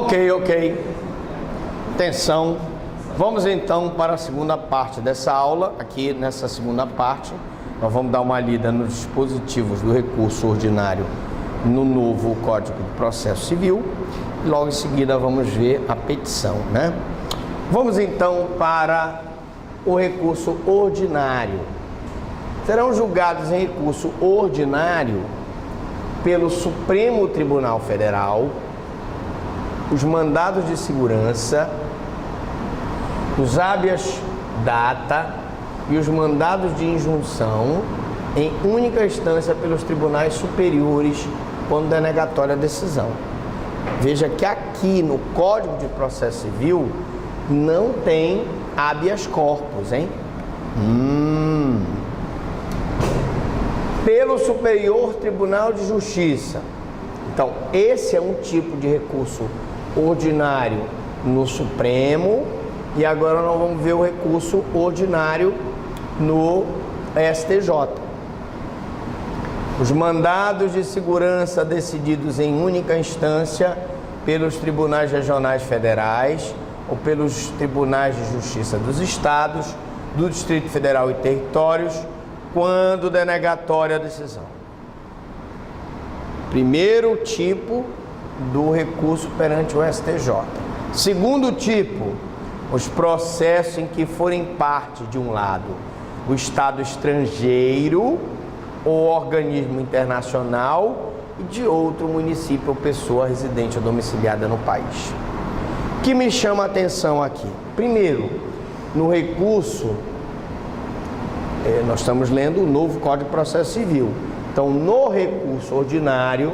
Ok. Atenção. Vamos então para a segunda parte dessa aula. Aqui nessa segunda parte, nós vamos dar uma lida nos dispositivos do recurso ordinário no novo Código de Processo Civil. E logo em seguida vamos ver a petição, né? Vamos então para o recurso ordinário. Serão julgados em recurso ordinário pelo Supremo Tribunal Federal os mandados de segurança, os habeas data e os mandados de injunção em única instância pelos tribunais superiores quando denegatória a decisão. Veja que aqui no Código de Processo Civil não tem habeas corpus, hein? Pelo Superior Tribunal de Justiça. Então, esse é um tipo de recurso ordinário no Supremo, e agora nós vamos ver o recurso ordinário no STJ. Os mandados de segurança decididos em única instância pelos tribunais regionais federais ou pelos tribunais de justiça dos estados, do Distrito Federal e territórios, quando denegatória a decisão. Primeiro tipo do recurso perante o STJ. Segundo tipo, os processos em que forem parte, de um lado, o Estado estrangeiro ou organismo internacional e de outro município ou pessoa residente ou domiciliada no país. O que me chama a atenção aqui? Primeiro, no recurso, nós estamos lendo o novo Código de Processo Civil. Então, no recurso ordinário,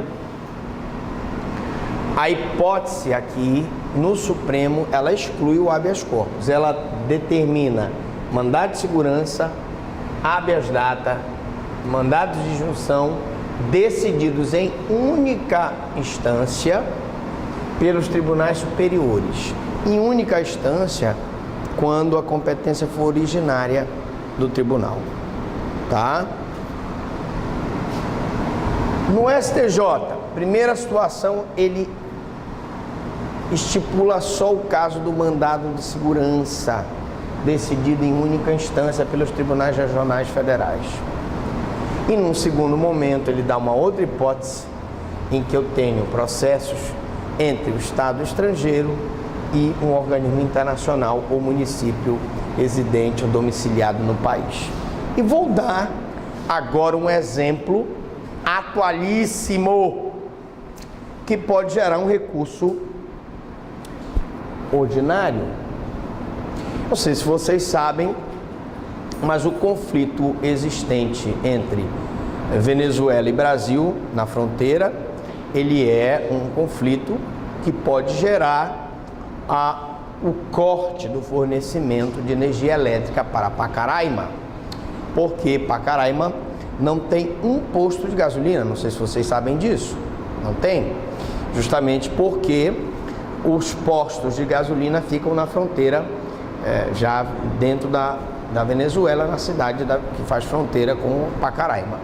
a hipótese aqui no Supremo, ela exclui o habeas corpus. Ela determina mandado de segurança, habeas data, mandados de injunção decididos em única instância pelos tribunais superiores. Em única instância, quando a competência for originária do tribunal, tá? No STJ, primeira situação, ele estipula só o caso do mandado de segurança decidido em única instância pelos tribunais regionais federais. E num segundo momento ele dá uma outra hipótese em que eu tenho processos entre o Estado estrangeiro e um organismo internacional ou município residente ou domiciliado no país. E vou dar agora um exemplo atualíssimo que pode gerar um recurso ordinário. Não sei se vocês sabem, mas o conflito existente entre Venezuela e Brasil na fronteira, ele é um conflito que pode gerar o corte do fornecimento de energia elétrica para Pacaraima, porque Pacaraima não tem um posto de gasolina. Não sei se vocês sabem disso. Não tem? Justamente porque os postos de gasolina ficam na fronteira, já dentro da Venezuela, na cidade que faz fronteira com Pacaraima.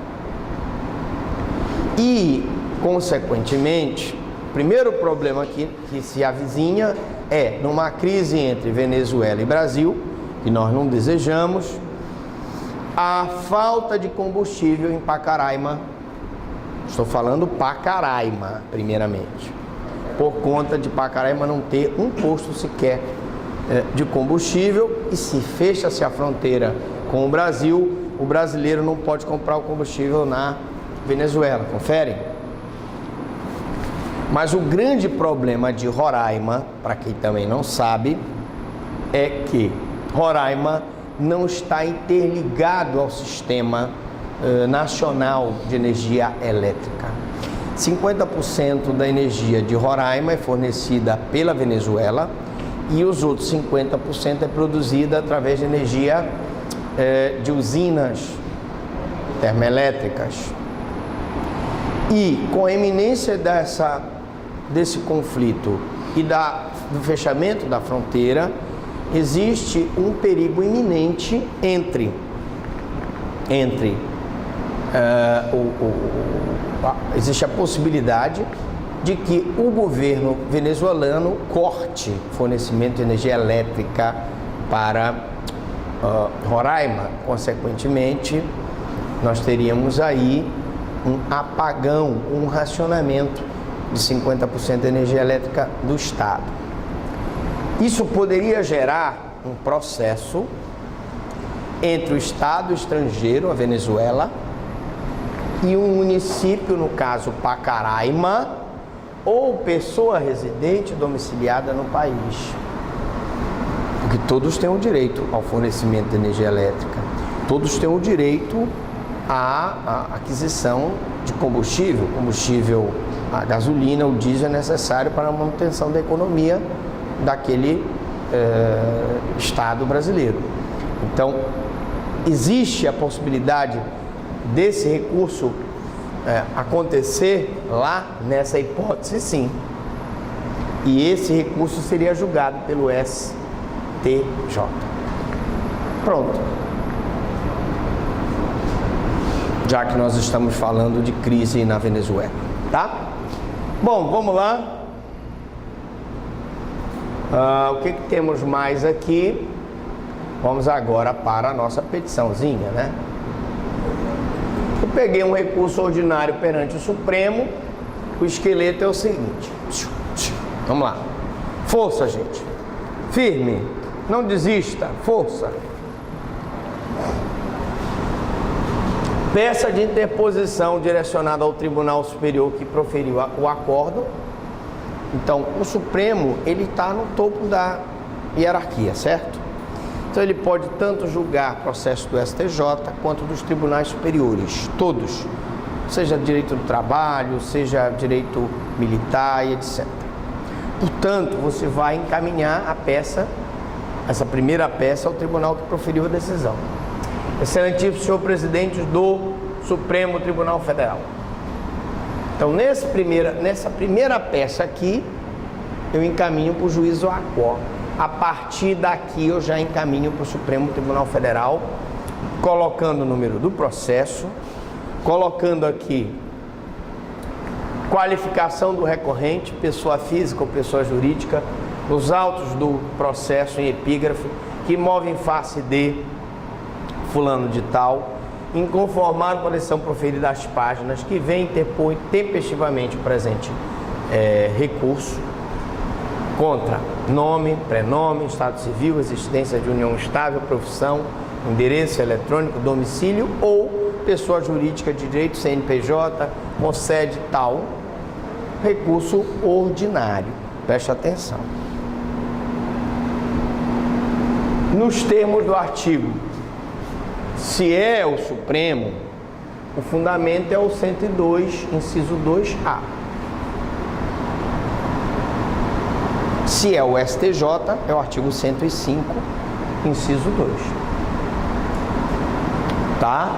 E, consequentemente, o primeiro problema que se avizinha é, numa crise entre Venezuela e Brasil, que nós não desejamos, a falta de combustível em Pacaraima. Estou falando Pacaraima, primeiramente, por conta de Pacaraima não ter um posto sequer de combustível, e se fecha-se a fronteira com o Brasil, o brasileiro não pode comprar o combustível na Venezuela. Conferem? Mas o grande problema de Roraima, para quem também não sabe, é que Roraima não está interligado ao sistema nacional de energia elétrica. 50% da energia de Roraima é fornecida pela Venezuela e os outros 50% é produzida através de energia de usinas termoelétricas. E com a iminência desse conflito e do fechamento da fronteira, existe um perigo iminente existe a possibilidade de que o governo venezuelano corte fornecimento de energia elétrica para Roraima. Consequentemente, nós teríamos aí um apagão, um racionamento de 50% de energia elétrica do Estado. Isso poderia gerar um processo entre o Estado estrangeiro, a Venezuela, e um município, no caso Pacaraima, ou pessoa residente domiciliada no país. Porque todos têm o direito ao fornecimento de energia elétrica, todos têm o direito à aquisição de combustível, a gasolina, o diesel é necessário para a manutenção da economia daquele Estado brasileiro. Então, existe a possibilidade desse recurso acontecer lá, nessa hipótese, sim. E esse recurso seria julgado pelo STJ. Pronto. Já que nós estamos falando de crise na Venezuela, tá? Bom, vamos lá. O que temos mais aqui? Vamos agora para a nossa petiçãozinha, né? Eu peguei um recurso ordinário perante o Supremo. O esqueleto é o seguinte. Vamos lá. Força, gente. Firme. Não desista. Força. Peça de interposição direcionada ao Tribunal Superior que proferiu o acórdão. Então, o Supremo, ele está no topo da hierarquia, certo? Então, ele pode tanto julgar processo do STJ quanto dos tribunais superiores, todos. Seja direito do trabalho, seja direito militar e etc. Portanto, você vai encaminhar a peça, essa primeira peça, ao tribunal que proferiu a decisão. Excelentíssimo senhor presidente do Supremo Tribunal Federal. Então, nessa primeira peça aqui, eu encaminho para o juízo ACO. A partir daqui, eu já encaminho para o Supremo Tribunal Federal, colocando o número do processo, colocando aqui qualificação do recorrente, pessoa física ou pessoa jurídica, os autos do processo em epígrafe, que movem face de fulano de tal, inconformado com a decisão proferida às páginas, que vem interpor tempestivamente o presente recurso contra nome, prenome, estado civil, existência de união estável, profissão, endereço eletrônico, domicílio ou pessoa jurídica de direito CNPJ, concede tal recurso ordinário. Preste atenção. Nos termos do artigo, se é o Supremo, o fundamento é o 102, inciso 2A. Se é o STJ, é o artigo 105, inciso 2. Tá?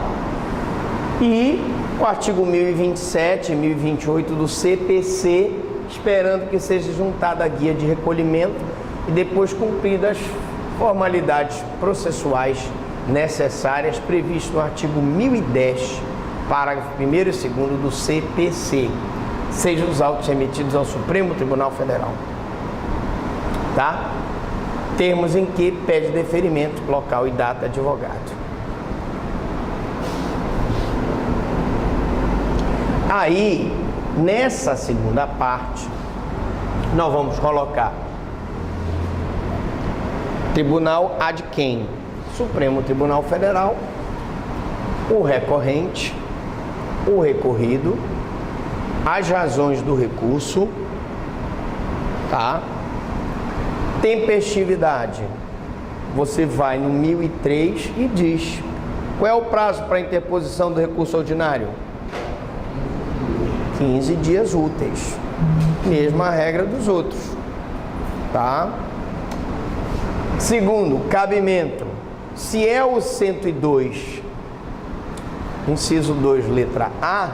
E o artigo 1027 e 1028 do CPC, esperando que seja juntada a guia de recolhimento e depois cumpridas formalidades processuais necessárias previstas no artigo 1010, parágrafo 1º e 2º do CPC, sejam os autos remetidos ao Supremo Tribunal Federal. Tá? Termos em que pede deferimento, local e data, advogado. Aí, nessa segunda parte, nós vamos colocar tribunal ad quem? Supremo Tribunal Federal, o recorrente, o recorrido, as razões do recurso, tá? Tempestividade. Você vai no 1003 e diz: qual é o prazo para interposição do recurso ordinário? 15 dias úteis. Mesma regra dos outros, tá? Segundo, cabimento. Se é o 102, inciso 2, letra A,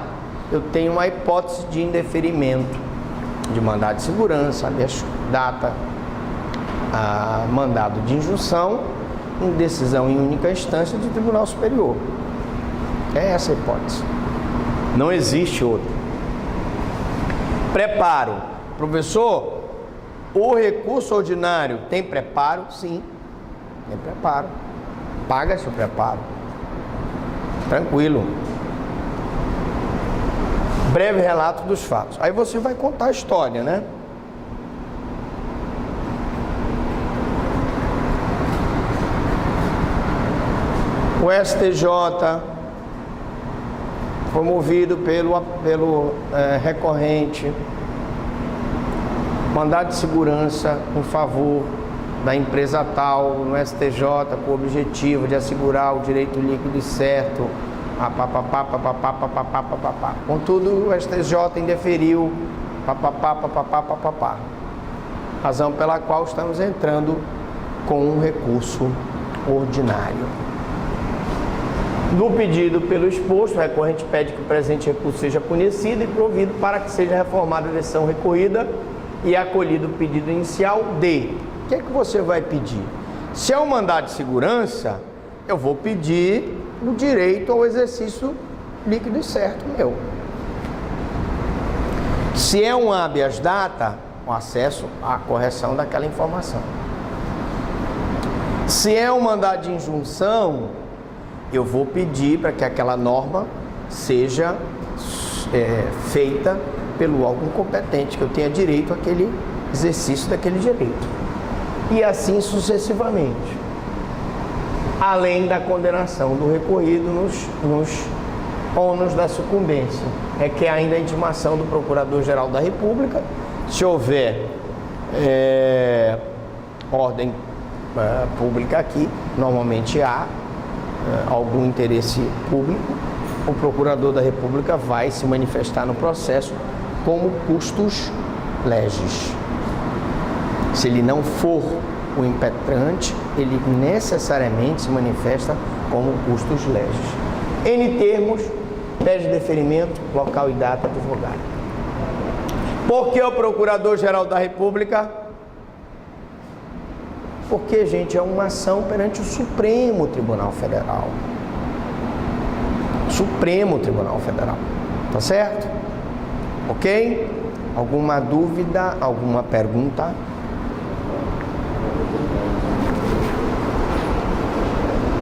eu tenho uma hipótese de indeferimento de mandado de segurança, habeas data, mandado de injunção, em decisão em única instância do Tribunal Superior. É essa a hipótese. Não existe outra. Preparo. Professor, o recurso ordinário tem preparo? Sim, tem preparo. Paga-se o preparo. Tranquilo. Breve relato dos fatos. Aí você vai contar a história, né? O STJ foi movido pelo recorrente, mandado de segurança em favor da empresa tal no STJ com o objetivo de assegurar o direito líquido e certo. Contudo, o STJ indeferiu. Razão pela qual estamos entrando com um recurso ordinário. No pedido pelo exposto, o recorrente pede que o presente recurso seja conhecido e provido para que seja reformada a decisão recorrida e acolhido o pedido inicial de... O que é que você vai pedir? Se é um mandado de segurança, eu vou pedir o direito ao exercício líquido e certo meu. Se é um habeas data, o acesso à correção daquela informação. Se é um mandado de injunção, eu vou pedir para que aquela norma seja feita pelo órgão competente, que eu tenha direito àquele exercício daquele direito. E assim sucessivamente. Além da condenação do recorrido nos ônus da sucumbência. É que ainda a intimação do Procurador-Geral da República, se houver ordem pública aqui, normalmente há algum interesse público, o Procurador da República vai se manifestar no processo como custos legis. Se ele não for o impetrante, ele necessariamente se manifesta como custos legis. Em termos, pede deferimento, local e data advogado. Por que o Procurador-Geral da República? Porque, gente, é uma ação perante o Supremo Tribunal Federal. Supremo Tribunal Federal. Tá certo? Ok? Alguma dúvida, alguma pergunta?